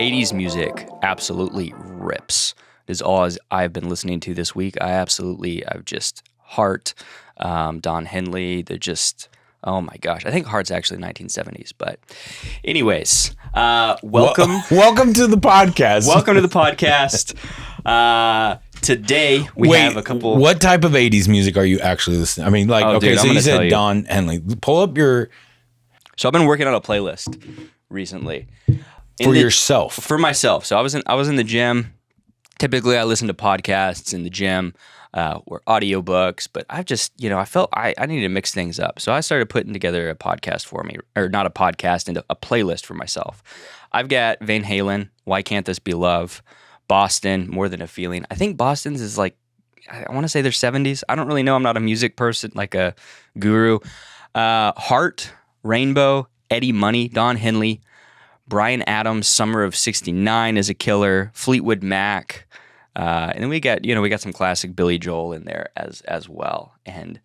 80s music absolutely rips. Is all I've been listening to this week. I've just Heart, Don Henley. They're just, oh my gosh. I think Heart's actually 1970s. But anyways, welcome. Welcome to the podcast. Welcome to the podcast. Today we have a couple. What type of 80s music are you actually listening? I mean, like, okay, dude, so you said Don Henley. Pull up your. So I've been working on a playlist recently. Yourself? For myself. So I was in the gym. Typically, I listen to podcasts in the gym or audiobooks, but I've just, I felt I needed to mix things up. So I started putting together a podcast for me, or not a podcast, and a playlist for myself. I've got Van Halen, Why Can't This Be Love, Boston, More Than a Feeling. I think Boston's is like, I want to say they're 70s. I don't really know. I'm not a music person, like a guru. Heart, Rainbow, Eddie Money, Don Henley, Bryan Adams, Summer of '69 is a killer, Fleetwood Mac, and then we got some classic Billy Joel in there as well. And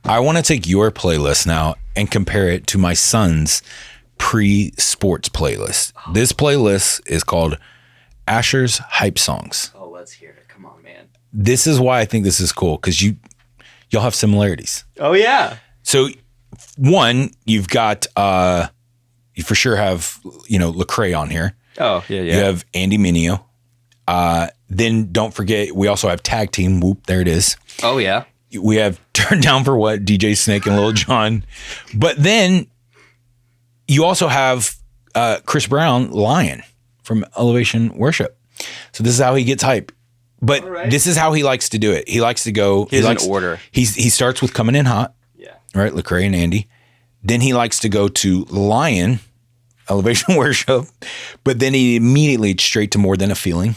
I want to take your playlist now and compare it to my son's pre-sports playlist. This playlist is called Asher's Hype Songs. Oh, let's hear it. Come on, man. This is why I think this is cool, because y'all have similarities. Oh yeah. So one, you've got you for sure have, Lecrae on here. Oh, yeah. You have Andy Mineo. Then don't forget, we also have Tag Team. Whoop, there it is. Oh, yeah. We have Turned Down for What, DJ Snake and Lil Jon. But then you also have Chris Brown, Lion, from Elevation Worship. So this is how he gets hype. But This is how he likes to do it. He likes to go. He likes an order. He starts with Coming In Hot. Yeah. Right, Lecrae and Andy. Then he likes to go to Lion, Elevation Worship, but then he immediately straight to More Than a Feeling.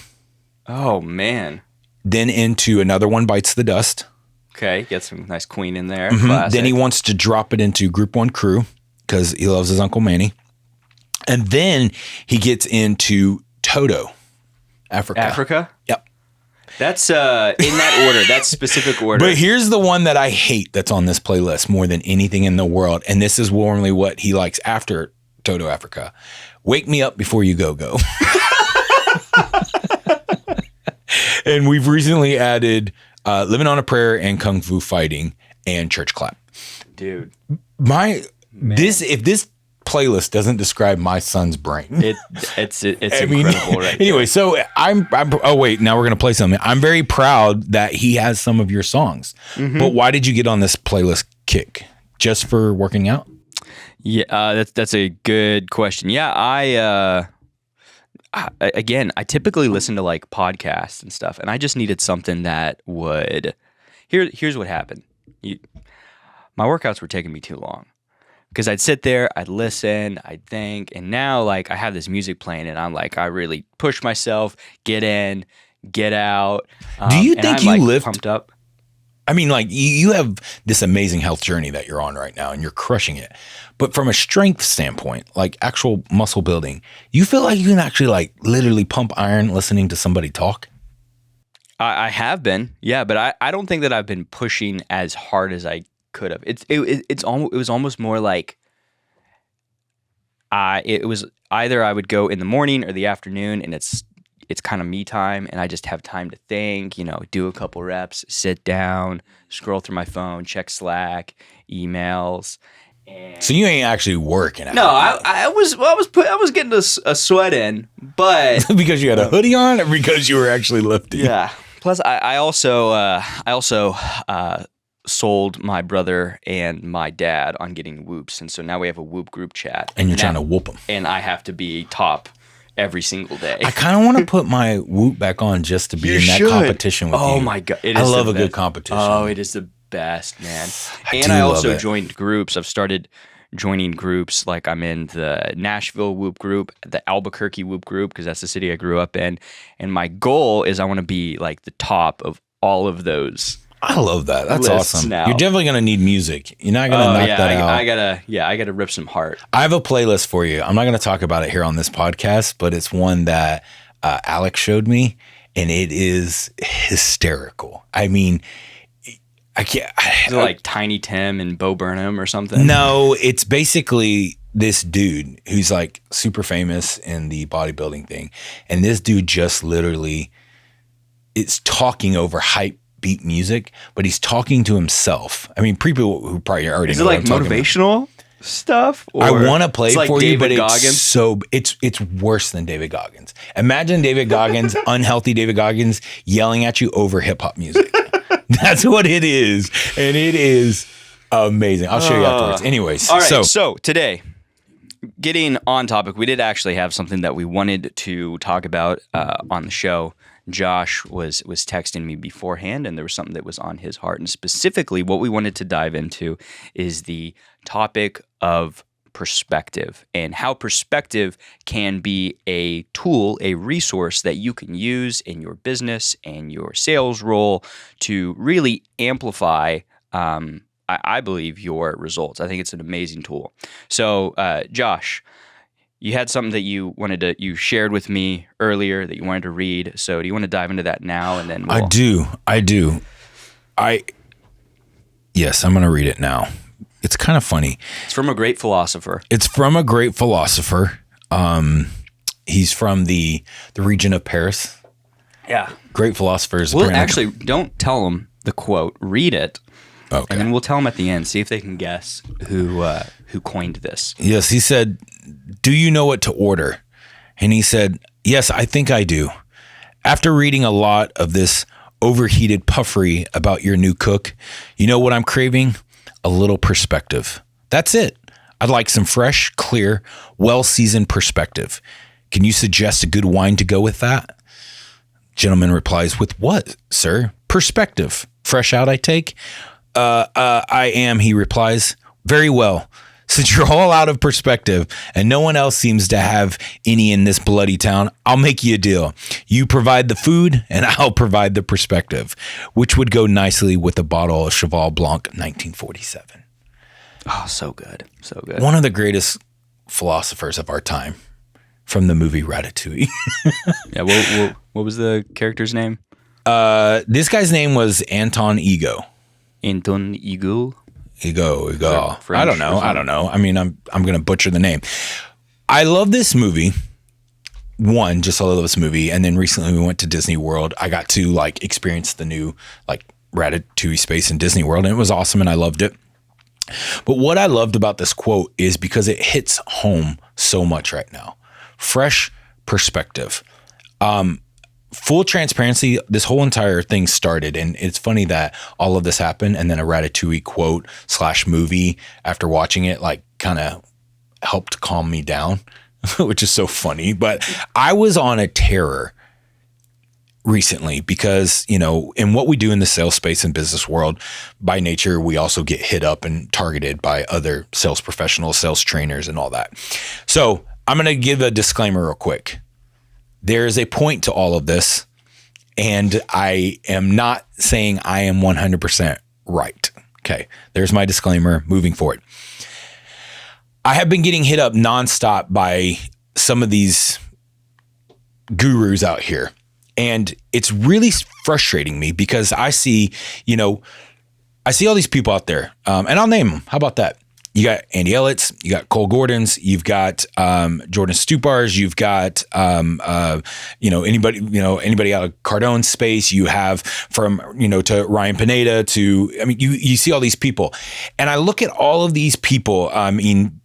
Oh, man. Then into Another One Bites the Dust. Okay, get some nice Queen in there. Mm-hmm. Then he wants to drop it into Group One Crew because he loves his Uncle Manny. And then he gets into Toto, Africa. Africa? Yep. That's in that order, that specific order. But here's the one that I hate that's on this playlist more than anything in the world. And this is normally what he likes after Toto Africa. Wake Me Up Before You Go. And we've recently added Living on a Prayer and Kung Fu Fighting and Church Clap. Dude. If this playlist doesn't describe my son's brain. It's incredible, right? Anyway, so I'm oh wait, now we're gonna play something. I'm very proud that he has some of your songs. Mm-hmm. But why did you get on this playlist kick? Just for working out? Yeah, that's a good question. Yeah, I typically listen to like podcasts and stuff, and I just needed something that would. Here's what happened. My workouts were taking me too long. Because I'd sit there, I'd listen, I'd think, and now like I have this music playing, and I'm like, I really push myself, get in, get out. Do you think you lift pumped up? I mean, like you have this amazing health journey that you're on right now, and you're crushing it. But from a strength standpoint, like actual muscle building, you feel like you can actually like literally pump iron listening to somebody talk? I have been, yeah, but I don't think that I've been pushing as hard as I could have. It was almost more like it was either I would go in the morning or the afternoon, and it's kind of me time, and I just have time to think, do a couple reps, sit down, scroll through my phone, check Slack, emails. So you ain't actually working out. No, I was getting a sweat in, but because you had a hoodie on, or because you were actually lifting? Yeah. Plus, I also sold my brother and my dad on getting whoops, and so now we have a whoop group chat. And you're trying to whoop them. And I have to be top every single day. I kind of want to put my whoop back on just to be in that competition with you. Oh my God. I love a good competition. Oh, it is the best, man. I also joined groups. I've started joining groups, like I'm in the Nashville whoop group, the Albuquerque whoop group, because that's the city I grew up in. And my goal is I want to be like the top of all of those. I love that. That's awesome. Now. You're definitely going to need music. You're not going to knock that out. I gotta rip some heart. I have a playlist for you. I'm not going to talk about it here on this podcast, but it's one that Alex showed me, and it is hysterical. I mean, I can't. Is it like Tiny Tim and Bo Burnham or something? No, it's basically this dude who's like super famous in the bodybuilding thing. And this dude just literally is talking over hype beat music, but he's talking to himself. I mean, people who probably already know. Is it like motivational stuff? Or I want to play it like for you, David but Goggins? it's worse than David Goggins. Imagine David Goggins, unhealthy David Goggins, yelling at you over hip hop music. That's what it is, and it is amazing. I'll show you afterwards. Anyways, all right. So today, getting on topic, we did actually have something that we wanted to talk about on the show. Josh was texting me beforehand, and there was something that was on his heart. And specifically, what we wanted to dive into is the topic of perspective and how perspective can be a tool, a resource that you can use in your business and your sales role to really amplify, I believe, your results. I think it's an amazing tool. So, Josh, you had something that you shared with me earlier that you wanted to read. So do you want to dive into that now? And then I do. Yes, I'm going to read it now. It's kind of funny. It's from a great philosopher. He's from the region of Paris. Yeah. Great philosophers. Well, actually, don't tell them the quote. Read it. Okay. And then we'll tell them at the end. See if they can guess who coined this. Yes, he said, "Do you know what to order?" And he said, "Yes, I think I do. After reading a lot of this overheated puffery about your new cook, you know what I'm craving? A little perspective. That's it. I'd like some fresh, clear, well-seasoned perspective. Can you suggest a good wine to go with that?" Gentleman replies, "With what, sir? Perspective. Fresh out, I take?" I am, he replies. "Very well. Since you're all out of perspective and no one else seems to have any in this bloody town, I'll make you a deal. You provide the food and I'll provide the perspective," which would go nicely with a bottle of Cheval Blanc 1947. Oh, so good. So good. One of the greatest philosophers of our time from the movie Ratatouille. Yeah. What was the character's name? This guy's name was Anton Ego. Anton Ego. Ego. French I don't know. I mean, I'm going to butcher the name. I love this movie. One, just I love this movie. And then recently we went to Disney World. I got to like experience the new like Ratatouille space in Disney World, and it was awesome and I loved it. But what I loved about this quote is because it hits home so much right now. Fresh perspective. Full transparency, this whole entire thing started, and it's funny that all of this happened, and then a Ratatouille quote / movie after watching it like kind of helped calm me down, which is so funny. But I was on a terror recently because, you know, in what we do in the sales space and business world, by nature, we also get hit up and targeted by other sales professionals, sales trainers, and all that. So I'm going to give a disclaimer real quick. There is a point to all of this, and I am not saying I am 100% right. Okay, there's my disclaimer moving forward. I have been getting hit up nonstop by some of these gurus out here, and it's really frustrating me because I see all these people out there, and I'll name them. How about that? You got Andy Elliott's, you got Cole Gordon's, you've got Jordan Stupar's, you've got anybody out of Cardone's space. You have from to Ryan Pineda to you see all these people, and I look at all of these people.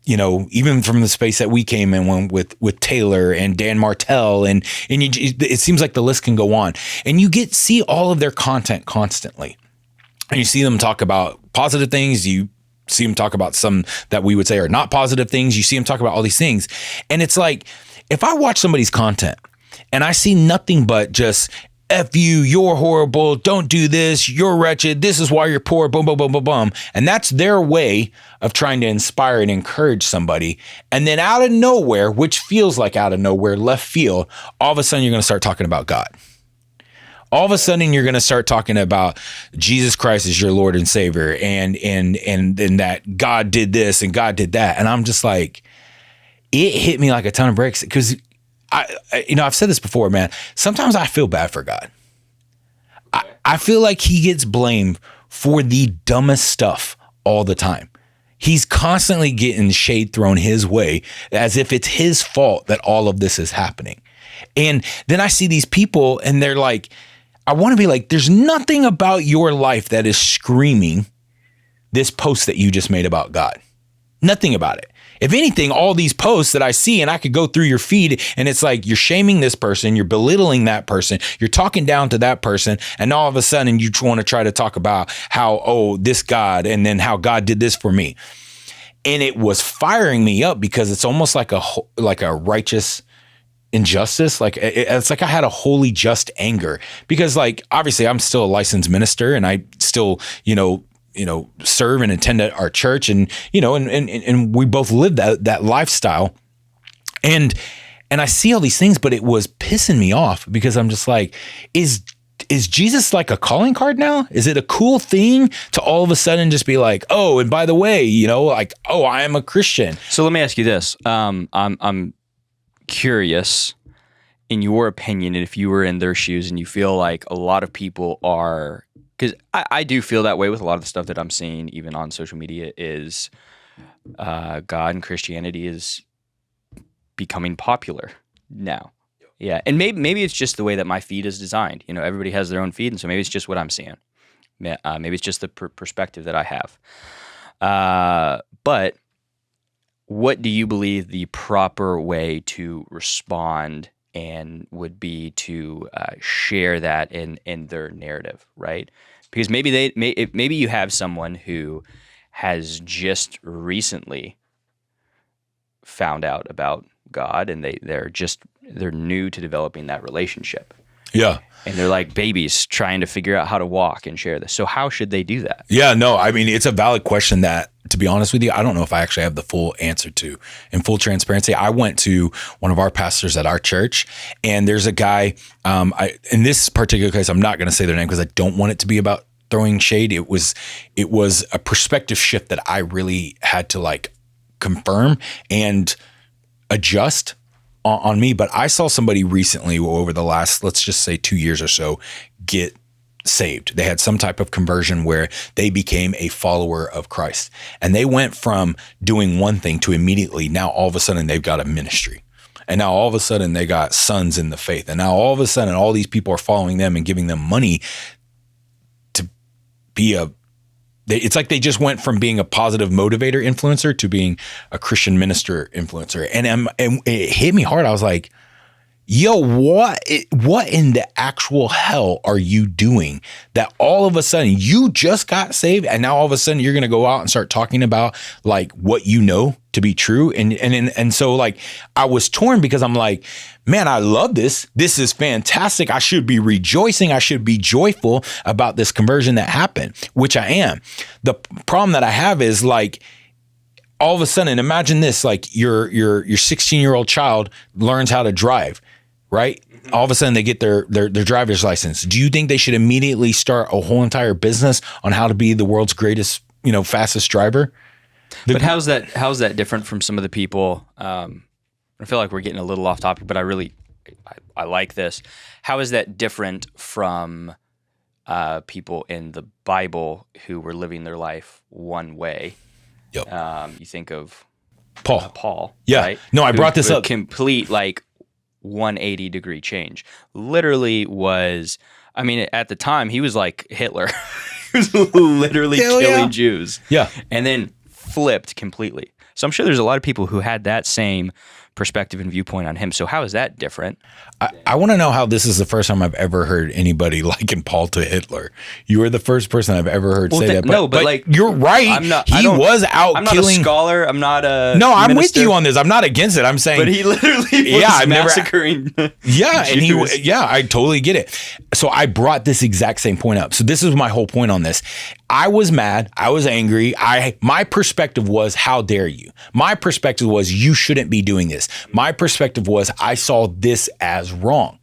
Even from the space that we came in with Taylor and Dan Martell, and it seems like the list can go on. And you see all of their content constantly, and you see them talk about positive things. You see him talk about some that we would say are not positive things. You see him talk about all these things. And it's like, if I watch somebody's content and I see nothing but just F you, you're horrible, don't do this, you're wretched, this is why you're poor, boom, boom, boom, boom, boom. And that's their way of trying to inspire and encourage somebody. And then out of nowhere, which feels like out of nowhere, left field, all of a sudden you're going to start talking about God. All of a sudden you're going to start talking about Jesus Christ as your Lord and Savior, and that God did this and God did that. And I'm just like, it hit me like a ton of bricks because I've said this before, man. Sometimes I feel bad for God. I feel like he gets blamed for the dumbest stuff all the time. He's constantly getting shade thrown his way as if it's his fault that all of this is happening. And then I see these people and they're like, I want to be like, there's nothing about your life that is screaming this post that you just made about God. Nothing about it. If anything, all these posts that I see, and I could go through your feed and it's like you're shaming this person, you're belittling that person, you're talking down to that person, and all of a sudden you want to try to talk about how, oh, this God, and then how God did this for me. And it was firing me up because it's almost like a righteous injustice. Like it's like I had a holy just anger because like obviously I'm still a licensed minister and I still, serve and attend at our church and we both live that lifestyle. And I see all these things, but it was pissing me off because I'm just like, is Jesus like a calling card now? Is it a cool thing to all of a sudden just be like, oh, and by the way, oh, I am a Christian. So let me ask you this. I'm curious, in your opinion, if you were in their shoes and you feel like a lot of people are, because I do feel that way with a lot of the stuff that I'm seeing, even on social media, is God and Christianity is becoming popular now. Yeah, and maybe it's just the way that my feed is designed. Everybody has their own feed, and so maybe it's just what I'm seeing. Maybe it's just the perspective that I have. But what do you believe the proper way to respond and would be to share that in their narrative, right? Because maybe you have someone who has just recently found out about God and they're new to developing that relationship. Yeah. And they're like babies trying to figure out how to walk and share this. So how should they do that? Yeah, no, I mean, it's a valid question that, to be honest with you, I don't know if I actually have the full answer to. In full transparency, I went to one of our pastors at our church, and there's a guy, in this particular case, I'm not going to say their name because I don't want it to be about throwing shade. It was a perspective shift that I really had to like confirm and adjust on me. But I saw somebody recently over the last, let's just say 2 years or so, get saved. They had some type of conversion where they became a follower of Christ. And they went from doing one thing to immediately, now all of a sudden they've got a ministry. And now all of a sudden they got sons in the faith. And now all of a sudden all these people are following them and giving them money to be it's like they just went from being a positive motivator influencer to being a Christian minister influencer. And it hit me hard. I was like, yo, what in the actual hell are you doing that all of a sudden you just got saved and now all of a sudden you're going to go out and start talking about like what you know to be true? And so like I was torn because I'm like, man, I love this. This is fantastic. I should be rejoicing. I should be joyful about this conversion that happened, which I am. The problem that I have is like, all of a sudden, imagine this, like your 16-year-old child learns how to drive, right? Mm-hmm. All of a sudden they get their driver's license. Do you think they should immediately start a whole entire business on how to be the world's greatest, fastest driver? But how's that different from some of the people? I feel like we're getting a little off topic, but I like this. How is that different from people in the Bible who were living their life one way? Yep. You think of Paul. Yeah. Right? No, I brought this up. Complete 180 degree change. Literally was, at the time he was like Hitler. He was literally killing Jews. Yeah. And then flipped completely. So I'm sure there's a lot of people who had that same perspective and viewpoint on him. So how is that different? I want to know how this is the first time I've ever heard anybody liken Paul to Hitler. You were the first person I've ever heard say that. But you're right. He was out I'm killing. I'm not a scholar. I'm not a I'm with you on this. I'm not against it. I'm saying. But he literally was massacring. I totally get it. So I brought this exact same point up. So this is my whole point on this. I was mad. I was angry. My perspective was, how dare you? My perspective was, you shouldn't be doing this. My perspective was, I saw this as wrong.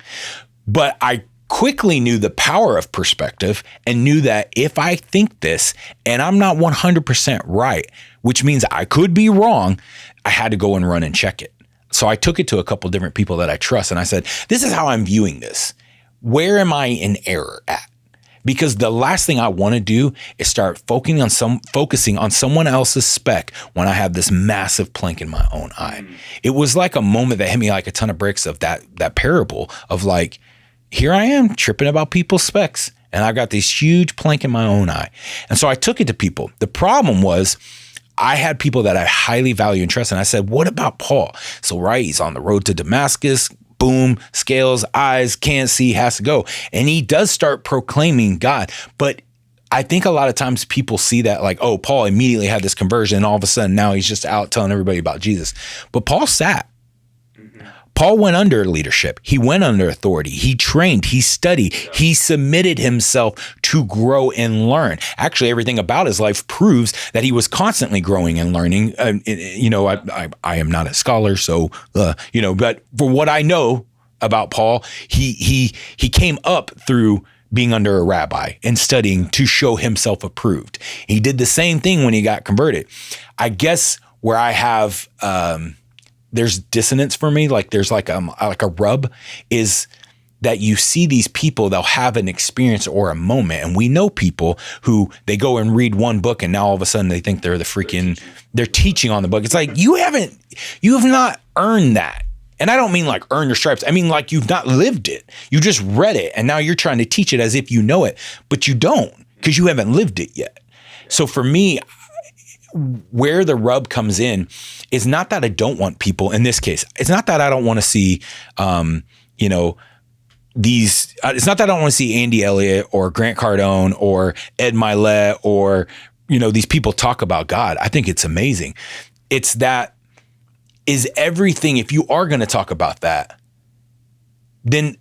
But I quickly knew the power of perspective and knew that if I think this and I'm not 100% right, which means I could be wrong, I had to go and run and check it. So I took it to a couple different people that I trust and I said, this is how I'm viewing this. Where am I in error at? Because the last thing I want to do is start focusing on someone else's speck when I have this massive plank in my own eye. It was like a moment that hit me like a ton of bricks of that parable of like, here I am tripping about people's specks, and I've got this huge plank in my own eye. And so I took it to people. The problem was I had people that I highly value and trust, and I said, what about Paul? So right, he's on the road to Damascus. Boom, scales, eyes, can't see, has to go. And he does start proclaiming God. But I think a lot of times people see that like, oh, Paul immediately had this conversion and all of a sudden now he's just out telling everybody about Jesus. But Paul sat. Paul went under leadership. He went under authority. He trained. He studied. He submitted himself to grow and learn. Actually, everything about his life proves that he was constantly growing and learning. I am not a scholar, so but for what I know about Paul, he came up through being under a rabbi and studying to show himself approved. He did the same thing when he got converted. I guess where I have there's dissonance for me, like there's like a rub, is that you see these people, they'll have an experience or a moment. And we know people who they go and read one book and now all of a sudden they think they're they're teaching on the book. It's like, you have not earned that. And I don't mean like earn your stripes. I mean, like you've not lived it. You just read it and now you're trying to teach it as if you know it, but you don't because you haven't lived it yet. So for me, where the rub comes in is not that I don't want people in this case. It's not that I don't want to see, it's not that I don't want to see Andy Elliott or Grant Cardone or Ed Milet or, these people talk about God. I think it's amazing. It's that is everything. If you are going to talk about that, then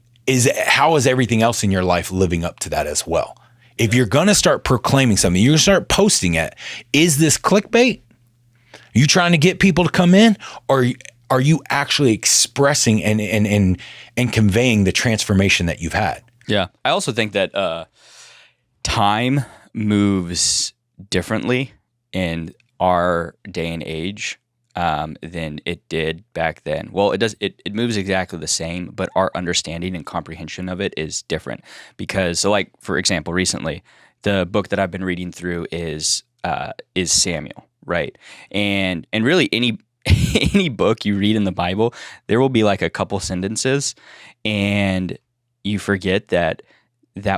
how is everything else in your life living up to that as well? If you're going to start proclaiming something, you're going to start posting it. Is this clickbait? Are you trying to get people to come in, or are you actually expressing and conveying the transformation that you've had? Yeah. I also think that time moves differently in our day and age than it did back then. Well, it does. It moves exactly the same, but our understanding and comprehension of it is different. Because, so like, for example, recently, the book that I've been reading through is Samuel, right? And really any book you read in the Bible, there will be like a couple sentences, and you forget that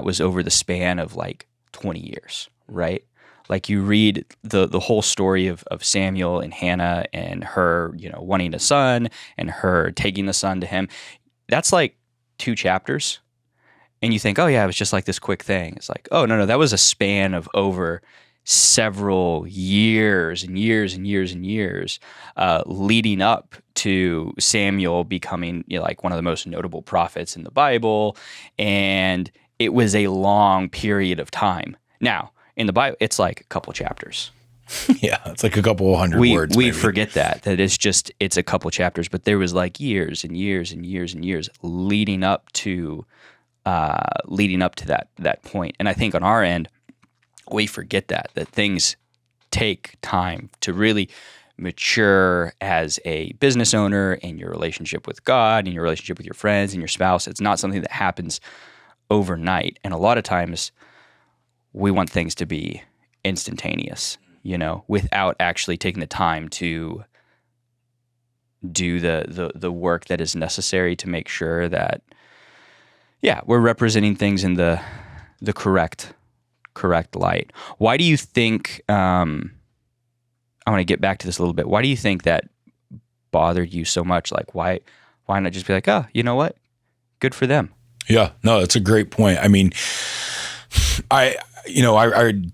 was over the span of like 20 years, right? Like you read the whole story of Samuel and Hannah and her, wanting a son and her taking the son to him. That's like 2 chapters. And you think, oh yeah, it was just like this quick thing. It's like, oh no, that was a span of over several years and years and years and years leading up to Samuel becoming like one of the most notable prophets in the Bible. And it was a long period of time. Now, in the Bible, it's like a couple chapters. Yeah, it's like a couple hundred words. We forget that it's a couple chapters, but there was like years and years and years and years leading up to that point. And I think on our end, we forget that things take time to really mature as a business owner, and your relationship with God and your relationship with your friends and your spouse. It's not something that happens overnight. And a lot of times we want things to be instantaneous, without actually taking the time to do the work that is necessary to make sure that, we're representing things in the correct light. Why do you think, I want to get back to this a little bit. Why do you think that bothered you so much? Like, why not just be like, oh, you know what? Good for them. Yeah, no, that's a great point. I mean, I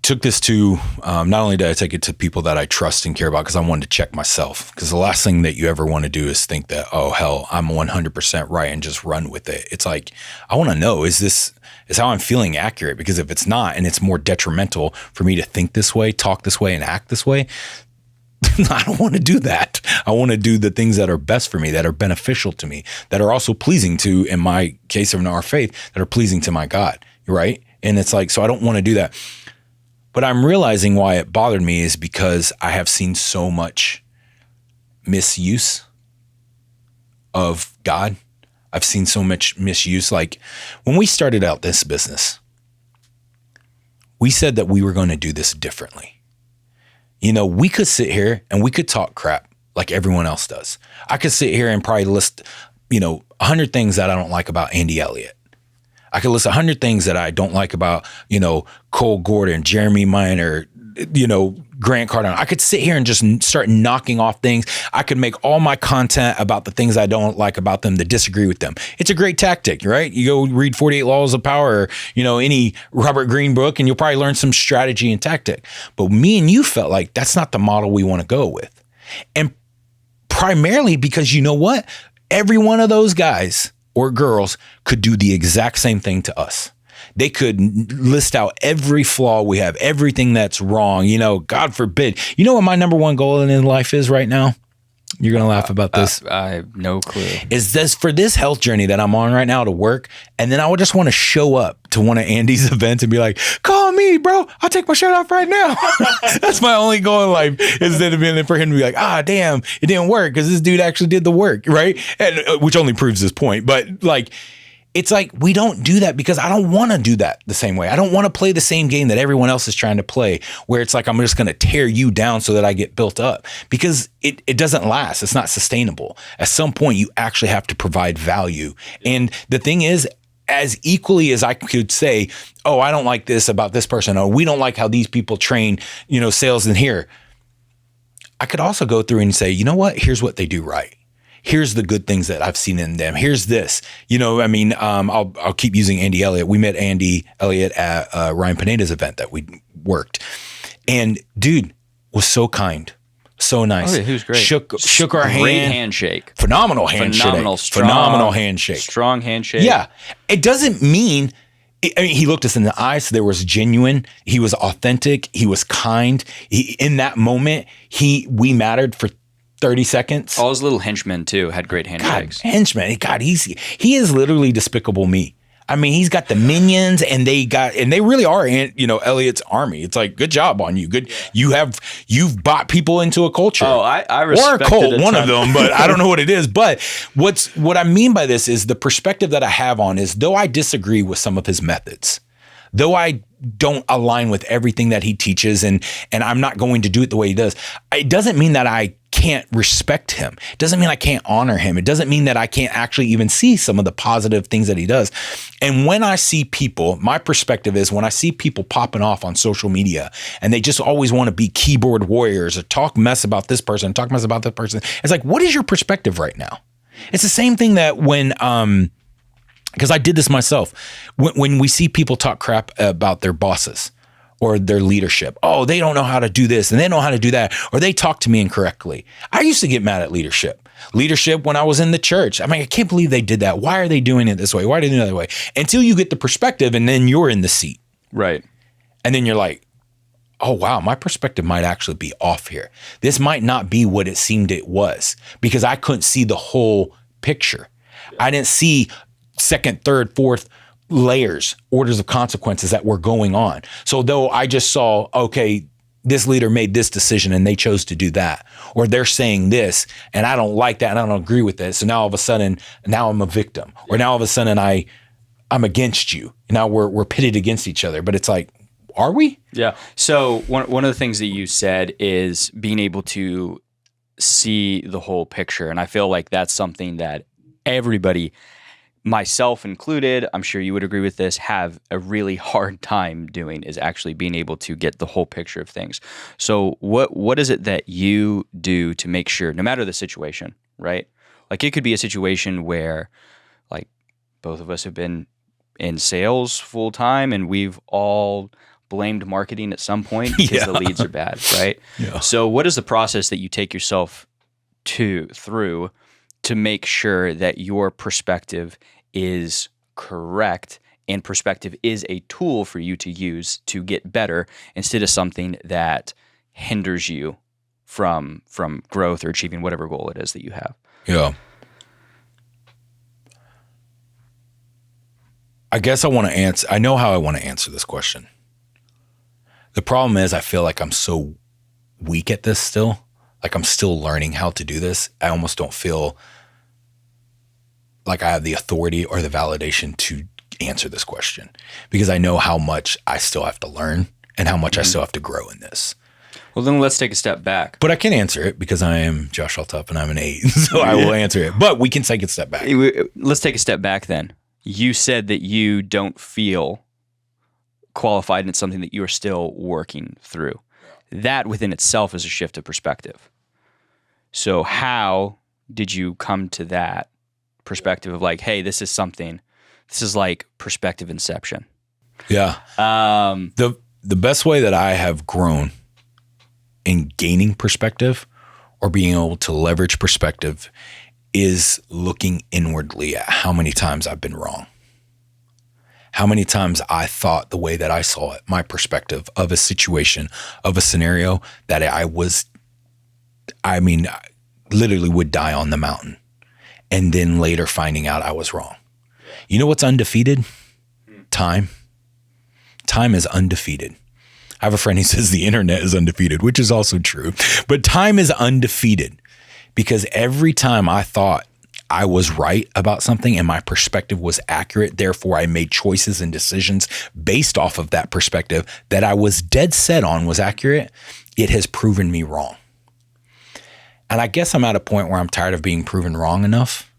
took this to, not only did I take it to people that I trust and care about, because I wanted to check myself. Because the last thing that you ever want to do is think that, oh, hell, I'm 100% right and just run with it. It's like, I want to know, is how I'm feeling accurate? Because if it's not, and it's more detrimental for me to think this way, talk this way, and act this way, I don't want to do that. I want to do the things that are best for me, that are beneficial to me, that are also pleasing to, in my case of our faith, that are pleasing to my God, right? And it's like, so I don't want to do that. But I'm realizing why it bothered me is because I have seen so much misuse of God. I've seen so much misuse. Like when we started out this business, we said that we were going to do this differently. You know, we could sit here and we could talk crap like everyone else does. I could sit here and probably list, 100 things that I don't like about Andy Elliott. I could list 100 things that I don't like about, Cole Gordon, Jeremy Minor, Grant Cardone. I could sit here and just start knocking off things. I could make all my content about the things I don't like about them, to disagree with them. It's a great tactic, right? You go read 48 Laws of Power, or, any Robert Greene book, and you'll probably learn some strategy and tactic. But me and you felt like that's not the model we want to go with. And primarily because you know what? Every one of those guys or girls could do the exact same thing to us. They could list out every flaw we have, everything that's wrong. God forbid. You know what my number one goal in life is right now? You're going to laugh about this. I have no clue. Is this for this health journey that I'm on right now to work? And then I would just want to show up to one of Andy's events and be like, call me, bro. I'll take my shirt off right now. That's my only goal in life, instead of being for him to be like, damn, it didn't work because this dude actually did the work, right? And which only proves this point. But like, it's like, we don't do that because I don't want to do that the same way. I don't want to play the same game that everyone else is trying to play, where it's like, I'm just going to tear you down so that I get built up, because it doesn't last. It's not sustainable. At some point, you actually have to provide value. And the thing is, as equally as I could say, oh, I don't like this about this person, or we don't like how these people train, sales in here, I could also go through and say, you know what? Here's what they do right. Here's the good things that I've seen in them. Here's this, I'll keep using Andy Elliott. We met Andy Elliott at Ryan Pineda's event that we worked, and dude was so kind, so nice. Oh, yeah, he was great. Shook our hand. Great handshake. Phenomenal handshake. Phenomenal handshake. Strong handshake. Yeah. It doesn't mean, he looked us in the eyes. So there was genuine. He was authentic. He was kind. In that moment, we mattered for 30 seconds. All his little henchmen too had great handshakes. God, henchmen. God, he is literally Despicable Me. I mean, he's got the minions, and they really are, Elliott's army. It's like, good job on you. Good. You've bought people into a culture. Oh, I respect or a cult, one of them, but I don't know what it is. But what I mean by this is, the perspective that I have on is, though I disagree with some of his methods, though I don't align with everything that he teaches, and I'm not going to do it the way he does, it doesn't mean that I can't respect him. It doesn't mean I can't honor him. It doesn't mean that I can't actually even see some of the positive things that he does. And when I see people, my perspective is, when I see people popping off on social media and they just always want to be keyboard warriors or talk mess about this person, talk mess about that person, it's like, what is your perspective right now? It's the same thing that when, because I did this myself, when we see people talk crap about their bosses or their leadership, oh, they don't know how to do this and they don't know how to do that, or they talk to me incorrectly. I used to get mad at leadership. Leadership when I was in the church. I mean, I can't believe they did that. Why are they doing it this way? Why are they doing it that way? Until you get the perspective, and then you're in the seat. Right. And then you're like, oh, wow, my perspective might actually be off here. This might not be what it seemed it was, because I couldn't see the whole picture. I didn't see second, third, fourth layers, orders of consequences that were going on. So though I just saw, okay, this leader made this decision and they chose to do that, or they're saying this and I don't like that and I don't agree with it. So now all of a sudden, now I'm a victim, or now all of a sudden I'm against you. Now we're pitted against each other. But it's like, are we? Yeah. So one of the things that you said is being able to see the whole picture. And I feel like that's something that everybody, myself included, I'm sure you would agree with this, have a really hard time doing, is actually being able to get the whole picture of things. So what is it that you do to make sure, no matter the situation, right? Like, it could be a situation where, like, both of us have been in sales full time and we've all blamed marketing at some point because the leads are bad, right? Yeah. So what is the process that you take yourself through to make sure that your perspective is correct, and perspective is a tool for you to use to get better, instead of something that hinders you from growth or achieving whatever goal it is that you have? Yeah. I guess I know how I want to answer this question. The problem is, I feel like I'm so weak at this still. Like, I'm still learning how to do this. I almost don't feel like I have the authority or the validation to answer this question because I know how much I still have to learn and how much I still have to grow in this. Well, then let's take a step back. But I can answer it because I am Josh Altup and I'm an 8. So I will answer it. But we can take a step back. Let's take a step back then. You said that you don't feel qualified and it's something that you are still working through. That within itself is a shift of perspective. So how did you come to that perspective of like, hey, this is like perspective inception? Yeah. The best way that I have grown in gaining perspective or being able to leverage perspective is looking inwardly at how many times I've been wrong. How many times I thought the way that I saw it, my perspective of a situation, of a scenario that I literally would die on the mountain. And then later finding out I was wrong. You know what's undefeated? Time. Time is undefeated. I have a friend who says the internet is undefeated, which is also true. But time is undefeated because every time I thought I was right about something and my perspective was accurate, therefore I made choices and decisions based off of that perspective that I was dead set on was accurate, it has proven me wrong. And I guess I'm at a point where I'm tired of being proven wrong enough.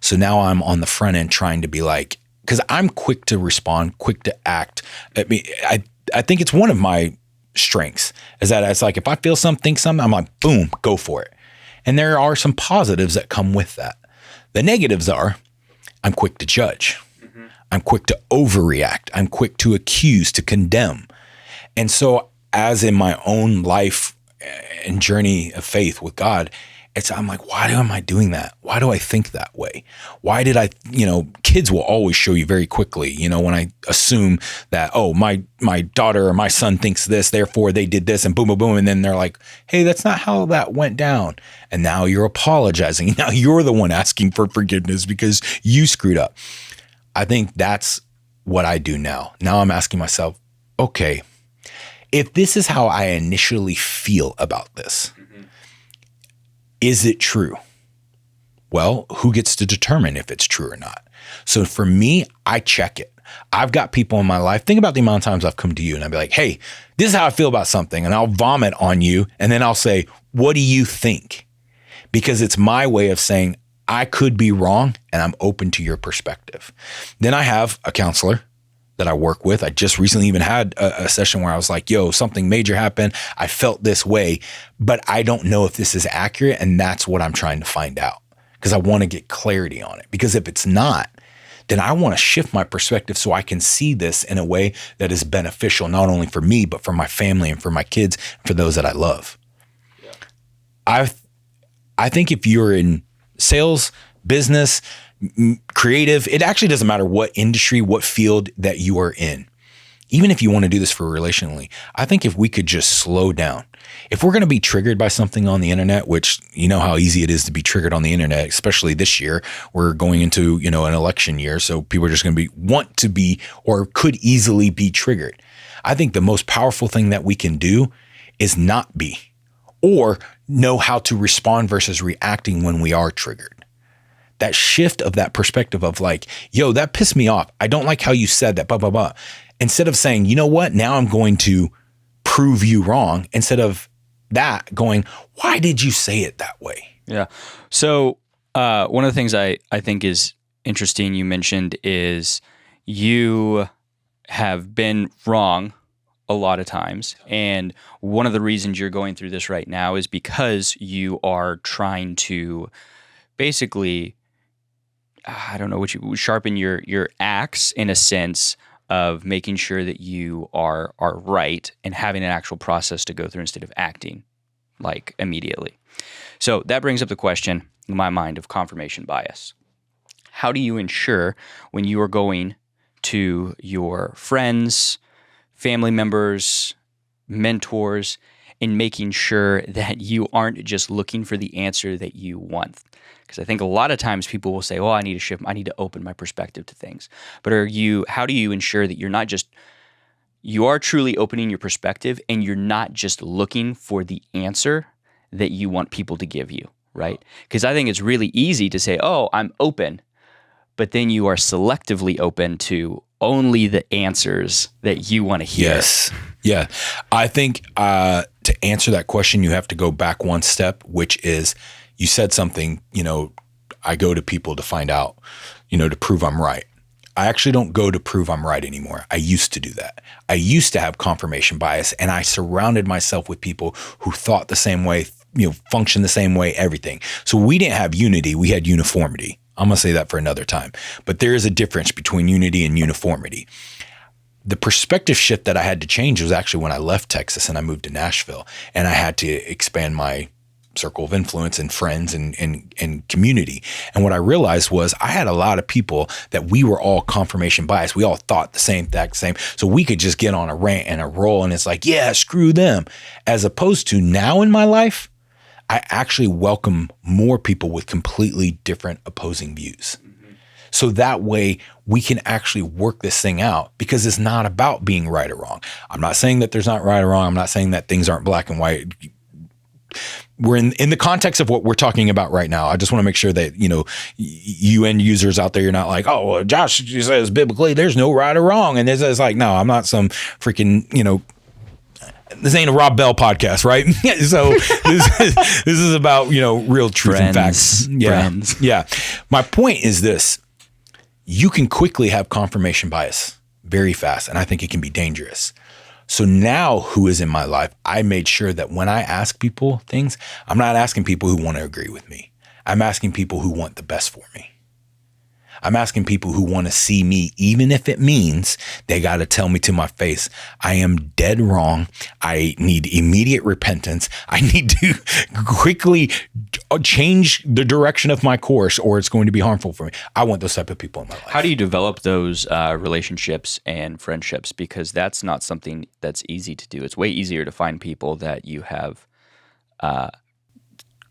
So now I'm on the front end trying to be like, because I'm quick to respond, quick to act. I mean, I think it's one of my strengths is that it's like, if I feel something, I'm like, boom, go for it. And there are some positives that come with that. The negatives are I'm quick to judge. Mm-hmm. I'm quick to overreact. I'm quick to accuse, to condemn. And so as in my own life and journey of faith with God, I'm like, why am I doing that? Why do I think that way? Why did I, kids will always show you very quickly, when I assume that, oh, my daughter or my son thinks this, therefore they did this and boom, boom, boom. And then they're like, hey, that's not how that went down. And now you're apologizing. Now you're the one asking for forgiveness because you screwed up. I think that's what I do now. Now I'm asking myself, okay, if this is how I initially feel about this, is it true? Well, who gets to determine if it's true or not? So for me, I check it. I've got people in my life. Think about the amount of times I've come to you and I'd be like, hey, this is how I feel about something. And I'll vomit on you. And then I'll say, what do you think? Because it's my way of saying I could be wrong and I'm open to your perspective. Then I have a counselor that I work with. I just recently even had a session where I was like, yo, something major happened. I felt this way, but I don't know if this is accurate. And that's what I'm trying to find out because I want to get clarity on it. Because if it's not, then I want to shift my perspective so I can see this in a way that is beneficial, not only for me, but for my family and for my kids, and for those that I love. Yeah. I think if you're in sales, business, creative, it actually doesn't matter what industry, what field that you are in. Even if you want to do this for relationally, I think if we could just slow down, if we're going to be triggered by something on the internet, which you know how easy it is to be triggered on the internet, especially this year, we're going into, an election year. So people are just going to want to be, or could easily be triggered. I think the most powerful thing that we can do is not be, or know how to respond versus reacting when we are triggered. That shift of that perspective of like, yo, that pissed me off. I don't like how you said that, blah, blah, blah. Instead of saying, you know what, now I'm going to prove you wrong. Instead of that going, why did you say it that way? Yeah. So one of the things I think is interesting you mentioned is you have been wrong a lot of times. And one of the reasons you're going through this right now is because you are trying to basically, I don't know what you sharpen your axe in a sense of making sure that you are right and having an actual process to go through instead of acting like immediately. So that brings up the question in my mind of confirmation bias. How do you ensure when you are going to your friends, family members, mentors, in making sure that you aren't just looking for the answer that you want? Because I think a lot of times people will say, oh, I need to shift, I need to open my perspective to things. But how do you ensure that you are truly opening your perspective and you're not just looking for the answer that you want people to give you, right? Because I think it's really easy to say, oh, I'm open. but then you are selectively open to only the answers that you want to hear. Yes. Yeah. I think to answer that question, you have to go back one step, which is you said something, I go to people to find out, to prove I'm right. I actually don't go to prove I'm right anymore. I used to do that. I used to have confirmation bias, and I surrounded myself with people who thought the same way, functioned the same way, everything. So we didn't have unity. We had uniformity. I'm going to say that for another time. But there is a difference between unity and uniformity. The perspective shift that I had to change was actually when I left Texas and I moved to Nashville, and I had to expand my circle of influence and friends and community. And what I realized was I had a lot of people that we were all confirmation biased. We all thought the same. So we could just get on a rant and a roll, and it's like, yeah, screw them. As opposed to now in my life, I actually welcome more people with completely different opposing views. So that way we can actually work this thing out, because it's not about being right or wrong. I'm not saying that there's not right or wrong. I'm not saying that things aren't black and white. We're in the context of what we're talking about right now. I just want to make sure that, you end users out there, you're not like, oh, well, Josh says biblically there's no right or wrong. And it's like, no, I'm not some freaking, this ain't a Rob Bell podcast, right? So this is about, real truth and facts. Friends. Yeah. My point is this: you can quickly have confirmation bias very fast, and I think it can be dangerous. So now who is in my life, I made sure that when I ask people things, I'm not asking people who want to agree with me. I'm asking people who want the best for me. I'm asking people who want to see me, even if it means they got to tell me to my face, I am dead wrong. I need immediate repentance. I need to quickly change the direction of my course, or it's going to be harmful for me. I want those type of people in my life. How do you develop those relationships and friendships? Because that's not something that's easy to do. It's way easier to find people that you have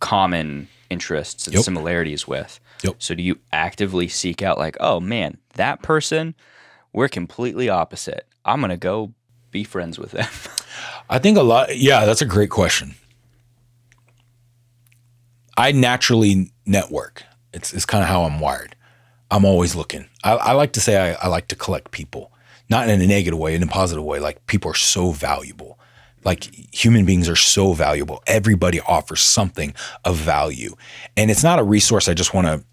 common interests and similarities with. Yep. So do you actively seek out like, oh man, that person, we're completely opposite. I'm going to go be friends with them. I think a lot. Yeah, that's a great question. I naturally network. It's kind of how I'm wired. I'm always looking. I like to say I like to collect people, not in a negative way, in a positive way. Like, people are so valuable. Like, human beings are so valuable. Everybody offers something of value. And it's not a resource I just want to,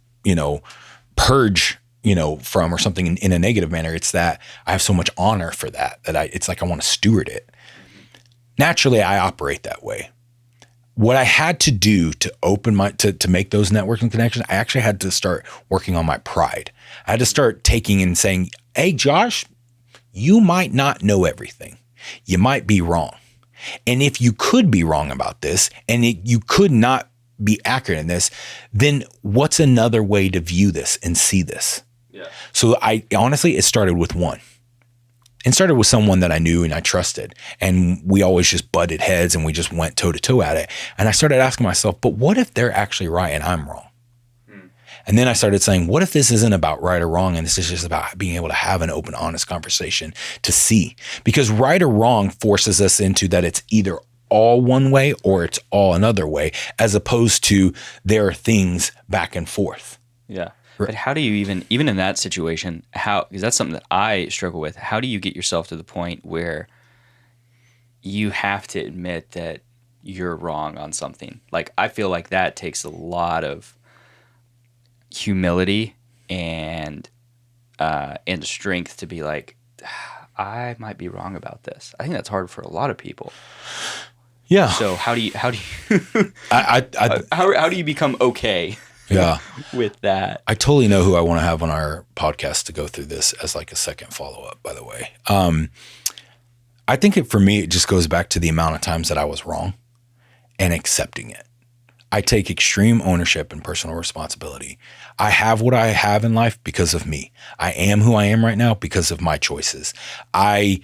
purge, from, or something in a negative manner. It's that I have so much honor for that it's like I want to steward it. Naturally, I operate that way. What I had to do to open to make those networking connections, I actually had to start working on my pride. I had to start taking and saying, hey, Josh, you might not know everything. You might be wrong. And if you could be wrong about this, and you could not be accurate in this, then what's another way to view this and see this? Yeah. So it started with one. It started with someone that I knew and I trusted. And we always just butted heads and we just went toe to toe at it. And I started asking myself, but what if they're actually right and I'm wrong? And then I started saying, what if this isn't about right or wrong, and this is just about being able to have an open, honest conversation to see? Because right or wrong forces us into that it's either all one way or it's all another way, as opposed to there are things back and forth. Yeah. But how do you even in that situation, because that's something that I struggle with, how do you get yourself to the point where you have to admit that you're wrong on something? Like, I feel like that takes a lot of humility and strength to be like, I might be wrong about this. I think that's hard for a lot of people. Yeah. So how do you how do you become okay? Yeah. With that. I totally know who I want to have on our podcast to go through this as like a second follow-up, by the way. I think for me, it just goes back to the amount of times that I was wrong and accepting it. I take extreme ownership and personal responsibility. I have what I have in life because of me. I am who I am right now because of my choices. I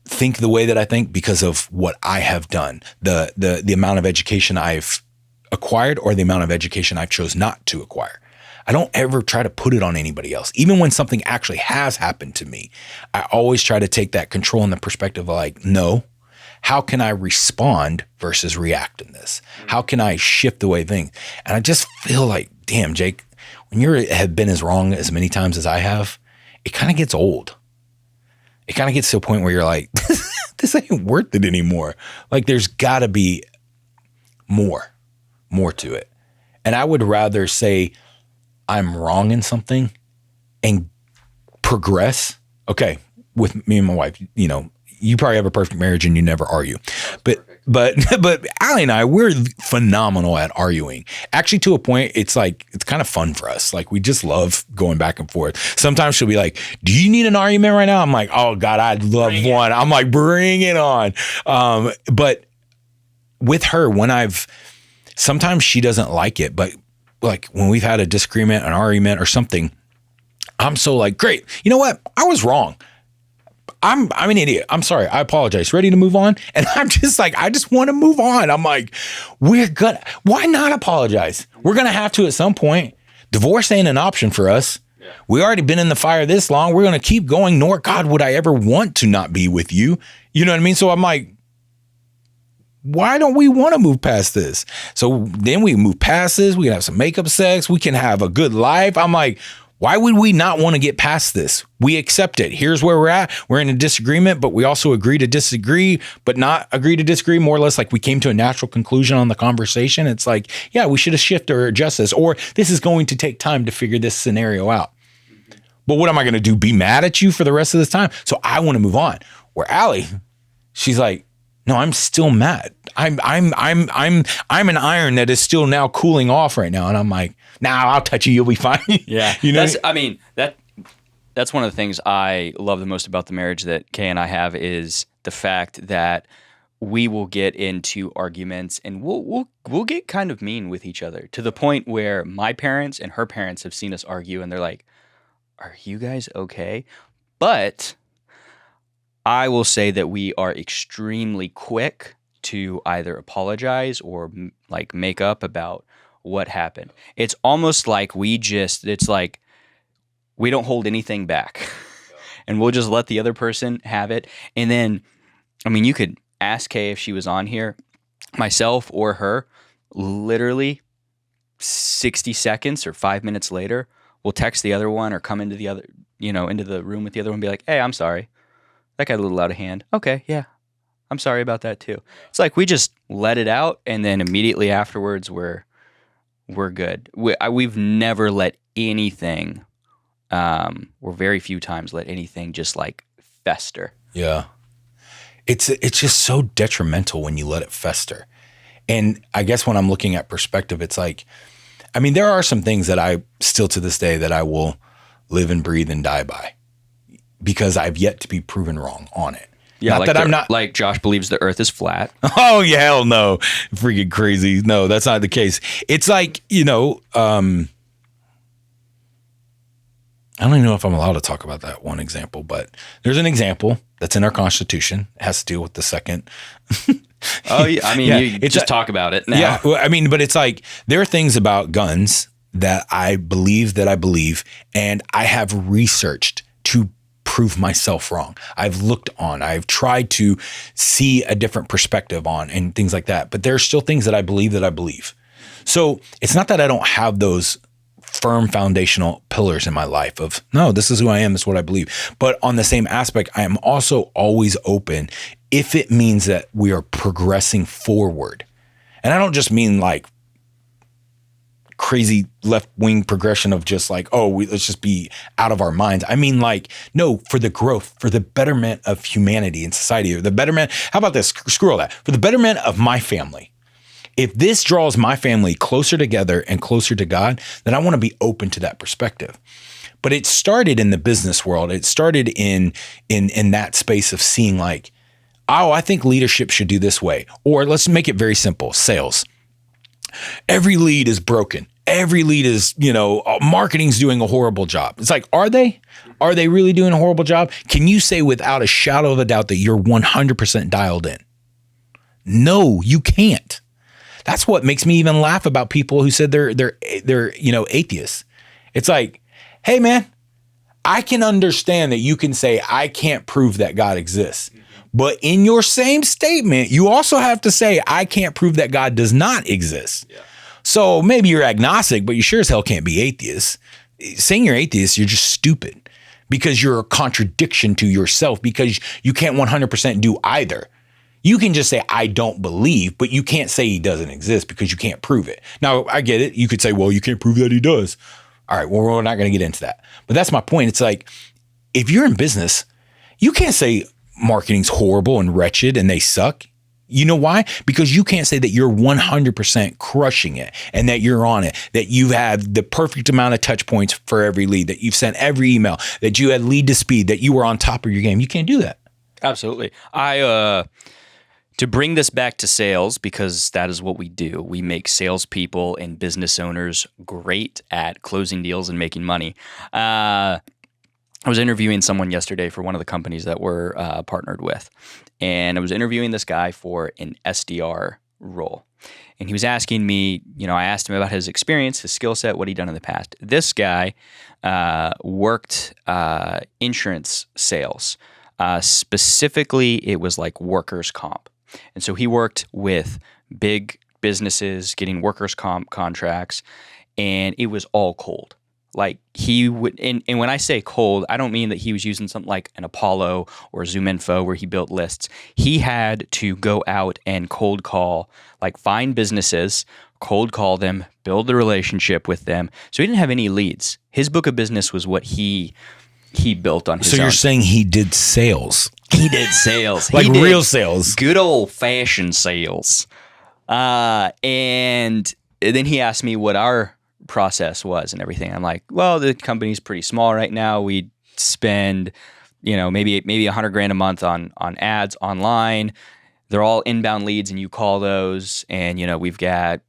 think the way that I think because of what I have done, the amount of education I've acquired or the amount of education I've chose not to acquire. I don't ever try to put it on anybody else. Even when something actually has happened to me, I always try to take that control and the perspective of like, no, how can I respond versus react in this? How can I shift the way things? And I just feel like, damn, Jake, when you have been as wrong as many times as I have, it kind of gets old. It kind of gets to a point where you're like, this ain't worth it anymore. Like there's got to be more to it. And I would rather say I'm wrong in something and progress. Okay, with me and my wife, you know, you probably have a perfect marriage and you never argue. But Allie and I, we're phenomenal at arguing. Actually, to a point, it's like, it's kind of fun for us. Like we just love going back and forth. Sometimes she'll be like, do you need an argument right now? I'm like, oh God, I'd love one. I'm like, bring it on. But with her, sometimes she doesn't like it, but like when we've had a disagreement, an argument or something, I'm so like, great. You know what? I was wrong. I'm an idiot. I'm sorry. I apologize. Ready to move on? And I'm just like, I just want to move on. I'm like, why not apologize? We're going to have to at some point. Divorce ain't an option for us. Yeah. We already been in the fire this long. We're going to keep going. Nor God would I ever want to not be with you. You know what I mean? So I'm like, why don't we want to move past this? So then we move past this. We can have some makeup sex. We can have a good life. I'm like, why would we not want to get past this? We accept it. Here's where we're at. We're in a disagreement, but we also agree to disagree, but not agree to disagree. More or less like we came to a natural conclusion on the conversation. It's like, yeah, we should have shifted or adjust this, or this is going to take time to figure this scenario out. But what am I going to do? Be mad at you for the rest of this time? So I want to move on. Where Allie, she's like, no, I'm still mad. I'm an iron that is still now cooling off right now. And I'm like, nah, I'll touch you. You'll be fine. Yeah. You know, that's one of the things I love the most about the marriage that Kay and I have is the fact that we will get into arguments and we'll get kind of mean with each other to the point where my parents and her parents have seen us argue and they're like, are you guys okay? But I will say that we are extremely quick to either apologize or like make up about what happened. It's almost like it's like we don't hold anything back and we'll just let the other person have it. And then, I mean, you could ask Kay if she was on here, myself or her, literally 60 seconds or 5 minutes later, we'll text the other one or come into the other, into the room with the other one and be like, hey, I'm sorry. That got a little out of hand. Okay, yeah. I'm sorry about that too. It's like we just let it out and then immediately afterwards we're good. We've never let anything, or very few times let anything just like fester. Yeah. It's just so detrimental when you let it fester. And I guess when I'm looking at perspective, it's like, I mean, there are some things that I still to this day that I will live and breathe and die by because I've yet to be proven wrong on it. Yeah, I'm not like Josh believes the earth is flat. Oh, yeah, hell no. Freaking crazy. No, that's not the case. It's like, I don't even know if I'm allowed to talk about that one example, but there's an example that's in our Constitution. It has to deal with the second. Oh, yeah. I mean, you just talk about it now. Yeah. Well, I mean, but it's like there are things about guns that I believe, and I have researched to prove myself wrong. I've looked on, I've tried to see a different perspective on and things like that. But there are still things that I believe. So it's not that I don't have those firm foundational pillars in my life of, no, this is who I am, this is what I believe. But on the same aspect, I am also always open if it means that we are progressing forward. And I don't just mean like crazy left-wing progression of just like, let's just be out of our minds. I mean like, no, for the growth, for the betterment of humanity and society, or the betterment, how about this? Screw all that. For the betterment of my family. If this draws my family closer together and closer to God, then I want to be open to that perspective. But it started in the business world. It started in that space of seeing like, I think leadership should do this way. Or let's make it very simple, sales. Every lead is broken. Every lead is, marketing's doing a horrible job. It's like, are they? Are they really doing a horrible job? Can you say without a shadow of a doubt that you're 100% dialed in? No, you can't. That's what makes me even laugh about people who said they're atheists. It's like, hey man, I can understand that you can say I can't prove that God exists. But in your same statement, you also have to say I can't prove that God does not exist. Yeah. So maybe you're agnostic, but you sure as hell can't be atheist. Saying you're atheist, you're just stupid because you're a contradiction to yourself because you can't 100% do either. You can just say, I don't believe, but you can't say he doesn't exist because you can't prove it. Now, I get it. You could say, well, you can't prove that he does. All right, well, we're not going to get into that. But that's my point. It's like, if you're in business, you can't say marketing's horrible and wretched and they suck. You know why? Because you can't say that you're 100% crushing it and that you're on it, that you have the perfect amount of touch points for every lead, that you've sent every email, that you had lead to speed, that you were on top of your game. You can't do that. Absolutely. To bring this back to sales, because that is what we do. We make salespeople and business owners great at closing deals and making money. I was interviewing someone yesterday for one of the companies that we're partnered with. And I was interviewing this guy for an SDR role. And he was asking me, I asked him about his experience, his skill set, what he'd done in the past. This guy worked insurance sales. Specifically, it was like workers' comp. And so he worked with big businesses getting workers' comp contracts, and it was all cold. Like he would, and when I say cold, I don't mean that he was using something like an Apollo or ZoomInfo where he built lists. He had to go out and cold call, like find businesses, cold call them, build the relationship with them. So he didn't have any leads. His book of business was what he built on his own. So you're saying he did sales? He did sales. Like real sales. Good old fashioned sales. And then he asked me what our process was and everything. I'm like, well, the company's pretty small right now. We spend, maybe $100,000 a month on ads online. They're all inbound leads, and you call those. And we've got,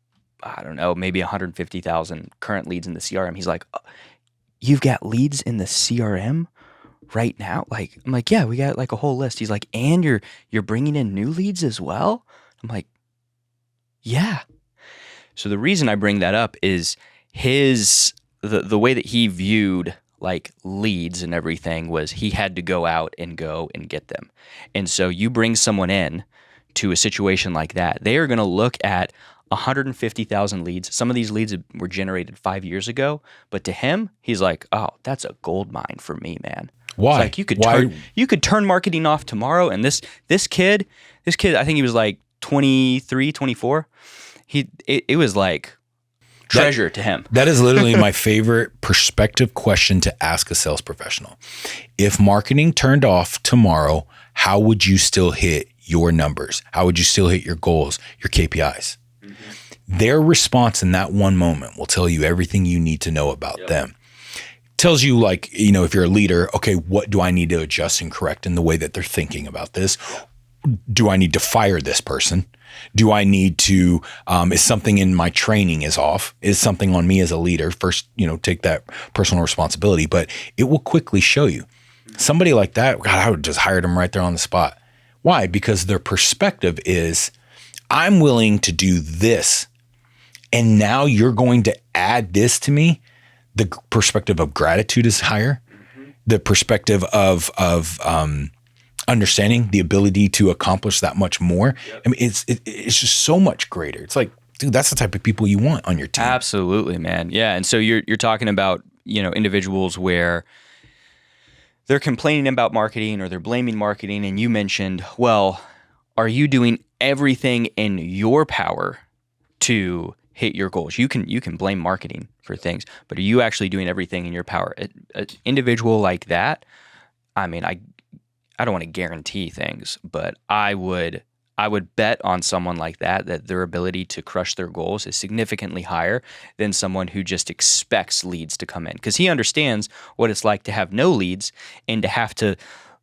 I don't know, maybe 150,000 current leads in the CRM. He's like, oh, you've got leads in the CRM right now? Like, I'm like, yeah, we got like a whole list. He's like, and you're bringing in new leads as well? I'm like, yeah. So the reason I bring that up is the way that he viewed like leads and everything was he had to go out and get them. And so you bring someone in to a situation like that, they are going to look at 150,000 leads. Some of these leads were generated 5 years ago, but to him, he's like, oh, that's a gold mine for me, man. Why? It's like you could turn marketing off tomorrow. And this kid, I think he was like 23, 24. It was like treasure to him. That is literally my favorite perspective question to ask a sales professional. If marketing turned off tomorrow, how would you still hit your numbers? How would you still hit your goals, your KPIs? Mm-hmm. Their response in that one moment will tell you everything you need to know about them. Tells you, like, if you're a leader, okay, what do I need to adjust and correct in the way that they're thinking about this? Do I need to fire this person? Do I need to, is something in my training is off? Is something on me as a leader? First, take that personal responsibility, but it will quickly show you. Somebody like that, God, I would just hire them right there on the spot. Why? Because their perspective is, I'm willing to do this, and now you're going to add this to me. The perspective of gratitude is higher. Mm-hmm. The perspective of understanding the ability to accomplish that much more. Yep. I mean, it's just so much greater. It's like, dude, that's the type of people you want on your team. Absolutely, man. Yeah. And so you're talking about, individuals where they're complaining about marketing or they're blaming marketing. And you mentioned, well, are you doing everything in your power to hit your goals? You can blame marketing for things, but are you actually doing everything in your power? An individual like that, I mean, I don't want to guarantee things, but I would bet on someone like that their ability to crush their goals is significantly higher than someone who just expects leads to come in, because he understands what it's like to have no leads and to have to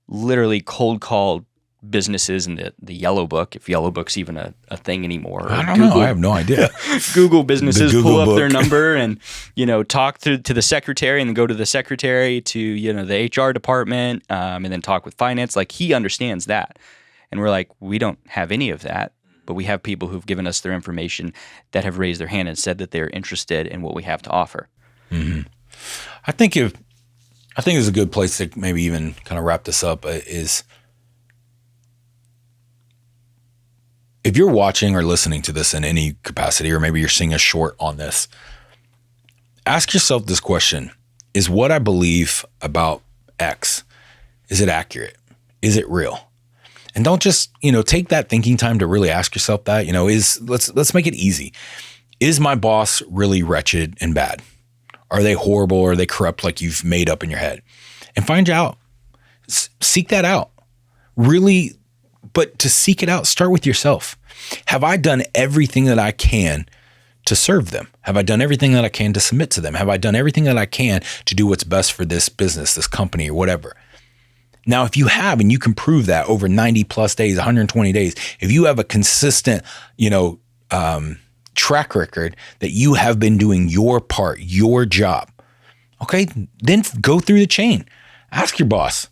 literally cold call businesses in the Yellow Book, if Yellow Book's even a thing anymore. I don't know. I have no idea. Google businesses, Google pull up book. their number and, talk to the secretary, and then go to the secretary to, the HR department, and then talk with finance. Like, he understands that. And we're like, we don't have any of that, but we have people who've given us their information that have raised their hand and said that they're interested in what we have to offer. Mm-hmm. I think it's a good place to maybe even kind of wrap this up is if you're watching or listening to this in any capacity, or maybe you're seeing a short on this, ask yourself this question. Is what I believe about X, is it accurate? Is it real? And don't just, take that thinking time to really ask yourself that, let's make it easy. Is my boss really wretched and bad? Are they horrible? Or are they corrupt like you've made up in your head? And find out. Seek that out. Really, but to seek it out, start with yourself. Have I done everything that I can to serve them? Have I done everything that I can to submit to them? Have I done everything that I can to do what's best for this business, this company, or whatever? Now, if you have, and you can prove that over 90 plus days, 120 days, if you have a consistent, track record that you have been doing your part, your job, okay, then go through the chain. Ask your boss,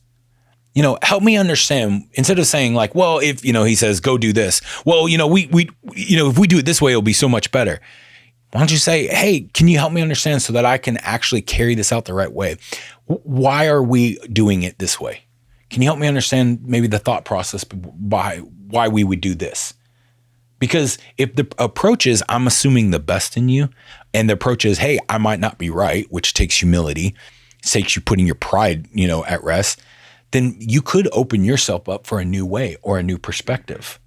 help me understand, instead of saying like, well, if, he says, go do this. Well, if we do it this way, it'll be so much better. Why don't you say, hey, can you help me understand so that I can actually carry this out the right way? Why are we doing it this way? Can you help me understand maybe the thought process by why we would do this? Because if the approach is, I'm assuming the best in you, and the approach is, hey, I might not be right, which takes humility, takes you putting your pride, at rest, then you could open yourself up for a new way or a new perspective.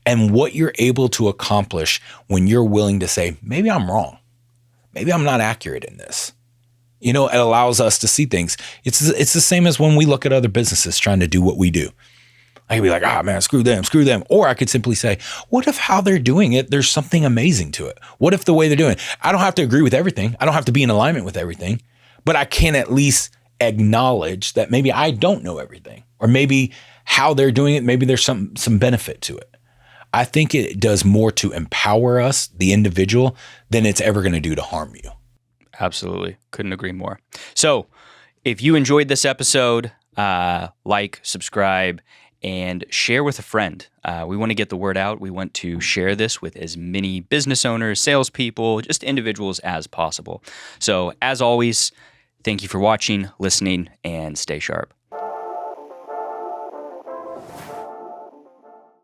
And what you're able to accomplish when you're willing to say, maybe I'm wrong. Maybe I'm not accurate in this. It allows us to see things. It's the same as when we look at other businesses trying to do what we do. I could be like, man, screw them. Or I could simply say, what if how they're doing it, there's something amazing to it? What if the way they're doing it, I don't have to agree with everything. I don't have to be in alignment with everything, but I can at least acknowledge that maybe I don't know everything, or maybe how they're doing it, maybe there's some benefit to it. I think it does more to empower us, the individual, than it's ever going to do to harm you. Absolutely. Couldn't agree more. So if you enjoyed this episode, like, subscribe, and share with a friend. We want to get the word out. We want to share this with as many business owners, salespeople, just individuals as possible. So as always, thank you for watching, listening, and stay sharp.